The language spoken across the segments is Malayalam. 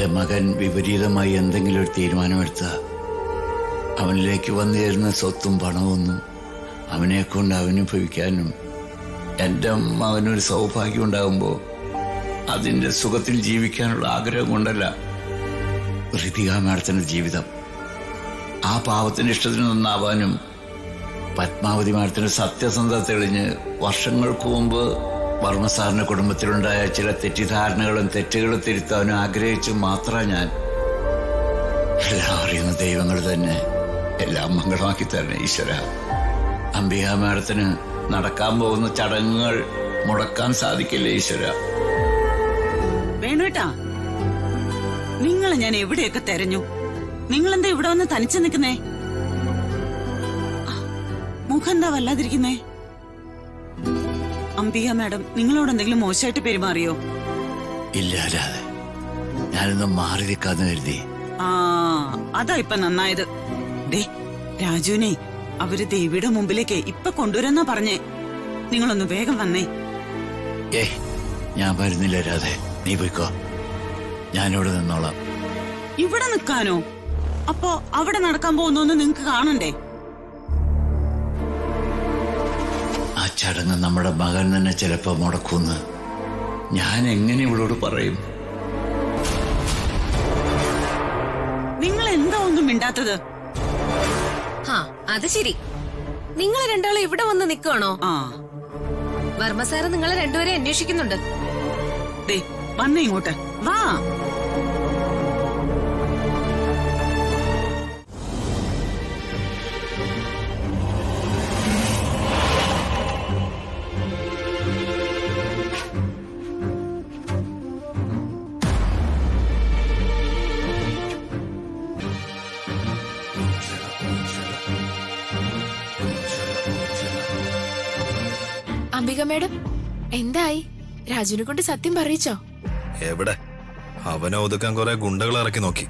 എൻ്റെ മകൻ വിപരീതമായി എന്തെങ്കിലും ഒരു തീരുമാനമെടുത്ത അവനിലേക്ക് വന്നു ചേരുന്ന സ്വത്തും പണമൊന്നും അവനെക്കൊണ്ട് അവനുഭവിക്കാനും എൻ്റെ മകനൊരു സൗഭാഗ്യം ഉണ്ടാകുമ്പോൾ അതിൻ്റെ സുഖത്തിൽ ജീവിക്കാനുള്ള ആഗ്രഹം കൊണ്ടല്ല ഋതിക മാഡത്തിൻ്റെ ജീവിതം. ആ പാവത്തിൻ്റെ ഇഷ്ടത്തിന് നന്നാവാനും പത്മാവതി മാഡത്തിന് സത്യസന്ധത തെളിഞ്ഞ് വർഷങ്ങൾക്ക് മുമ്പ് വർമ്മ സാറിന്റെ കുടുംബത്തിലുണ്ടായ ചില തെറ്റിദ്ധാരണകളും തെറ്റുകളും തിരുത്താനും ആഗ്രഹിച്ചു മാത്രമാണ് ഞാൻ. എല്ലാം അറിയുന്ന ദൈവങ്ങൾ തന്നെ എല്ലാം മംഗളമാക്കി തരണേ ഈശ്വര. അംബിക മാഡത്തിന് നടക്കാൻ പോകുന്ന ചടങ്ങുകൾ മുടക്കാൻ സാധിക്കില്ല ഈശ്വര. വേണുട്ടാ, നിങ്ങളെ ഞാൻ എവിടെയൊക്കെ തെരഞ്ഞു. നിങ്ങളെന്താ ഇവിടെ വന്ന് തനിച്ചു നിൽക്കുന്നേ? മുഖം എന്താ വല്ലാതിരിക്കുന്നേ? അംബിക മാഡം നിങ്ങളോട് എന്തെങ്കിലും മോശമായിട്ട് പെരുമാറിയോ? ഇല്ല അല്ലാതെ, ഞാനൊന്നും മാറി നിൽക്കാന്ന് കരുതി. ആ, അതാ ഇപ്പൊ നന്നായത്. ഡേ രാജുവിനെ അവര് ദേവിയുടെ മുമ്പിലേക്ക് ഇപ്പൊ കൊണ്ടുവരെന്നാ പറഞ്ഞേ. നിങ്ങളൊന്ന് വേഗം വന്നേ. ഞാൻ വരുന്നില്ല രാധെ, നീ പോയിക്കോ, ഞാനിവിടെ നിന്നോളാം. ഇവിടെ നിൽക്കാനോ? അപ്പോ അവിടെ നടക്കാൻ പോകുന്നൊന്ന് നിങ്ങക്ക് കാണണ്ടേ? ആ ചടങ്ങ് നമ്മുടെ മകൻ തന്നെ ചിലപ്പോ മുടക്കൂന്ന് ഞാൻ എങ്ങനെ ഇവളോട് പറയും? നിങ്ങൾ എന്താ ഒന്നും മിണ്ടാത്തത്? അത് ശരി, നിങ്ങൾ രണ്ടാളും ഇവിടെ വന്ന് നിൽക്കുകയാണോ? വർമ്മ സാറ് നിങ്ങളെ രണ്ടുപേരെ അന്വേഷിക്കുന്നുണ്ട്. വന്നേ ഇങ്ങോട്ട് വാ. അംബിക മേഡം, എന്തായി? രാജുവിനെ കൊണ്ട് സത്യം പറയിച്ചോ? എവിടെ, അവനെ ഒതുക്കാൻ കുറെ ഗുണ്ടകൾ ഇറക്കി നോക്കി,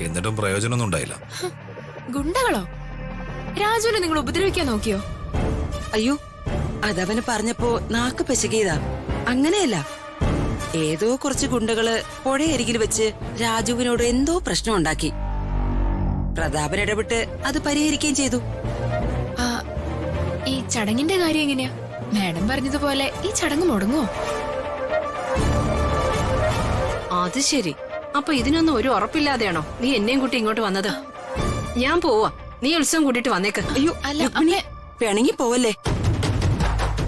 എന്നിട്ടും പ്രയോജനമൊന്നും ഉണ്ടായില്ല. ഗുണ്ടകളോ? രാജുവിനെ നിങ്ങൾ ഉപദ്രവിക്കാൻ നോക്കിയോ? അയ്യോ, അതവന് പറഞ്ഞപ്പോ നാക്ക് പെശകിയതാ. അങ്ങനെയല്ല, ഏതോ കുറച്ച് ഗുണ്ടകള് പുഴയരികിൽ വെച്ച് രാജുവിനോട് എന്തോ പ്രശ്നം ഉണ്ടാക്കി. പ്രതാപൻ ഇടപെട്ട് അത് പരിഹരിക്കുകയും ചെയ്തു. ഈ ചടങ്ങിന്റെ കാര്യം എങ്ങനെയാ? മാഡം പറഞ്ഞതുപോലെ ഈ ചടങ്ങ് മുടങ്ങുമോ? അത് ശരി, അപ്പൊ ഇതിനൊന്നും ഒരു ഉറപ്പില്ലാതെയാണോ നീ എന്നെയും കൂട്ടി ഇങ്ങോട്ട് വന്നത്? ഞാൻ പോവാ, നീ ഉത്സവം കൂട്ടിട്ട് വന്നേക്ക്. അയ്യോ അല്ല, പിണങ്ങി പോവല്ലേ,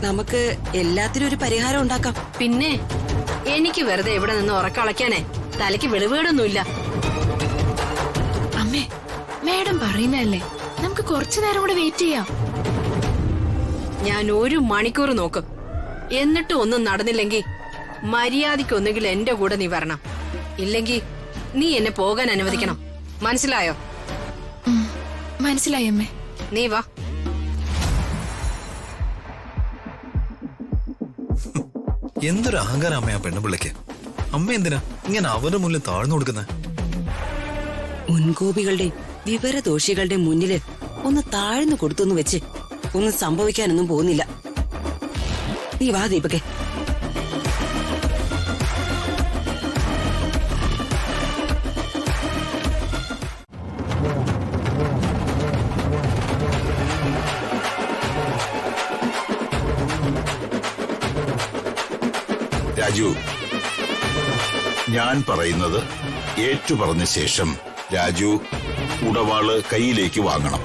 നമുക്ക് എല്ലാത്തിനും ഒരു പരിഹാരം ഉണ്ടാക്കാം. പിന്നെ എനിക്ക് വെറുതെ ഇവിടെ നിന്ന് ഉറക്കളയ്ക്കാനേ തലയ്ക്ക് വെളിവേടൊന്നുമില്ല. അമ്മേ, മാഡം പറയുന്നല്ലേ, നമുക്ക് കുറച്ചു നേരം കൂടെ വെയിറ്റ് ചെയ്യാം. ഞാൻ 1 മണിക്കൂർ നോക്കും, എന്നിട്ടും ഒന്നും നടന്നില്ലെങ്കിൽ മര്യാദയ്ക്കൊന്നെങ്കിൽ എന്റെ കൂടെ നീ വരണം. ഇല്ലെങ്കിൽ നീ എന്നെ പോകാൻ അനുവദിക്കണം. മനസ്സിലായോ? മനസ്സിലായി അമ്മേ. നീ വാ. എന്തൊരു അഹങ്കാരം അമ്മ ആ പെണ്ണുപിള്ളക്ക്. അമ്മ എന്തിനാ ഇങ്ങനെ അവരുടെ മുന്നിൽ താഴ്ന്നു കൊടുക്കുന്നത്? മുൻകോപികളുടെ വിവരദോഷികളുടെ മുന്നില് ഒന്ന് താഴ്ന്നു കൊടുത്തൊന്നു വെച്ച് ഒന്നും സംഭവിക്കാനൊന്നും പോകുന്നില്ല. നീ വാ ദീപകെ. രാജു, ഞാൻ പറയുന്നത് ഏറ്റുപറഞ്ഞ ശേഷം രാജു ഉടവാള് കയ്യിലേക്ക് വാങ്ങണം.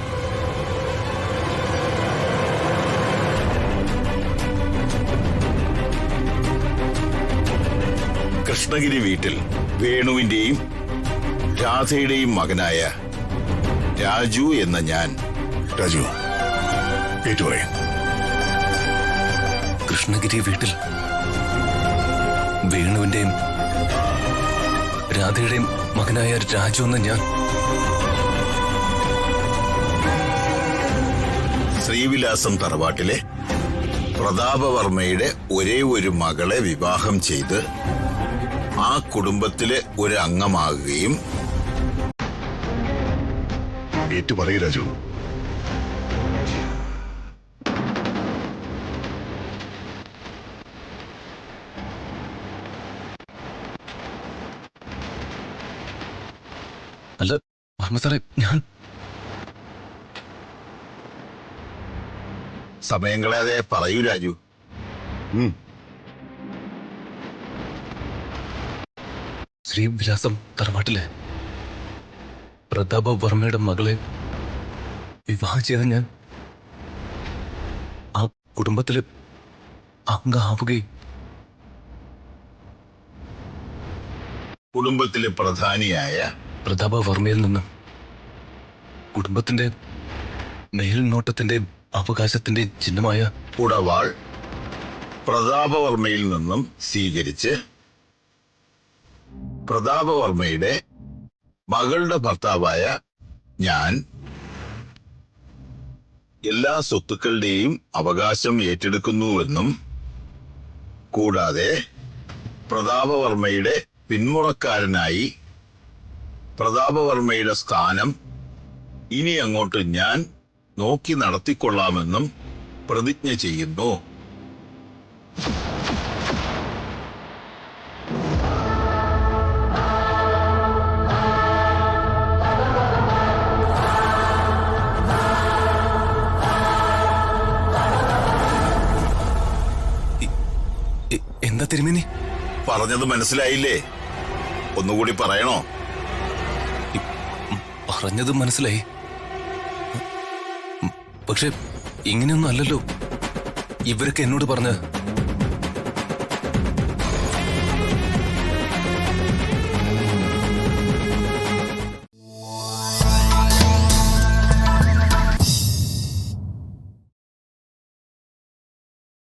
കൃഷ്ണഗിരി വീട്ടിൽ വേണുവിന്റെയും രാധയുടെയും മകനായ രാജു എന്ന ഞാൻ. രാജു, ഏറ്റുപോയി. കൃഷ്ണഗിരി വീട്ടിൽ വേണുവിന്റെയും രാധയുടെയും മകനായ രാജു എന്ന ഞാൻ. ശ്രീവിലാസം തറവാട്ടിലെ പ്രതാപവർമ്മയുടെ ഒരേ ഒരു മകളെ വിവാഹം ചെയ്ത് ആ കുടുംബത്തിലെ ഒരു അംഗമാകുകയും. ഏറ്റു പറയൂ രാജു. ധർമ്മസാറെ ഞാൻ സമയം കളയാതെ പറയൂ രാജു. ശ്രീവിലാസം തറവാട്ടിലെ പ്രതാപ വർമ്മയുടെ മകളെ വിവാഹം ചെയ്ത ഞാൻ ആ കുടുംബത്തില് അംഗമാവുകയും കുടുംബത്തിലെ പ്രധാനിയായ പ്രതാപ വർമ്മയിൽ നിന്ന് കുടുംബത്തിന്റെ മേൽനോട്ടത്തിന്റെ അവകാശത്തിന്റെ ചിഹ്നമായ ഉടവാൾ പ്രതാപവർമ്മയിൽ നിന്നും സ്വീകരിച്ച് പ്രതാപവർമ്മയുടെ മകളുടെ ഭർത്താവായ ഞാൻ എല്ലാ സ്വത്തുക്കളുടെയും അവകാശം ഏറ്റെടുക്കുന്നുവെന്നും കൂടാതെ പ്രതാപവർമ്മയുടെ പിന്മുറക്കാരനായി പ്രതാപവർമ്മയുടെ സ്ഥാനം ഇനി അങ്ങോട്ട് ഞാൻ നോക്കി നടത്തിക്കൊള്ളാമെന്നും പ്രതിജ്ഞ ചെയ്യുന്നു. എന്താ തിരുമേനി? പറഞ്ഞത് മനസ്സിലായില്ലേ? ഒന്നുകൂടി പറയണോ? പറഞ്ഞത് മനസ്സിലായി. പക്ഷെ ഇങ്ങനെയൊന്നും അല്ലല്ലോ ഇവരൊക്കെ എന്നോട് പറഞ്ഞ്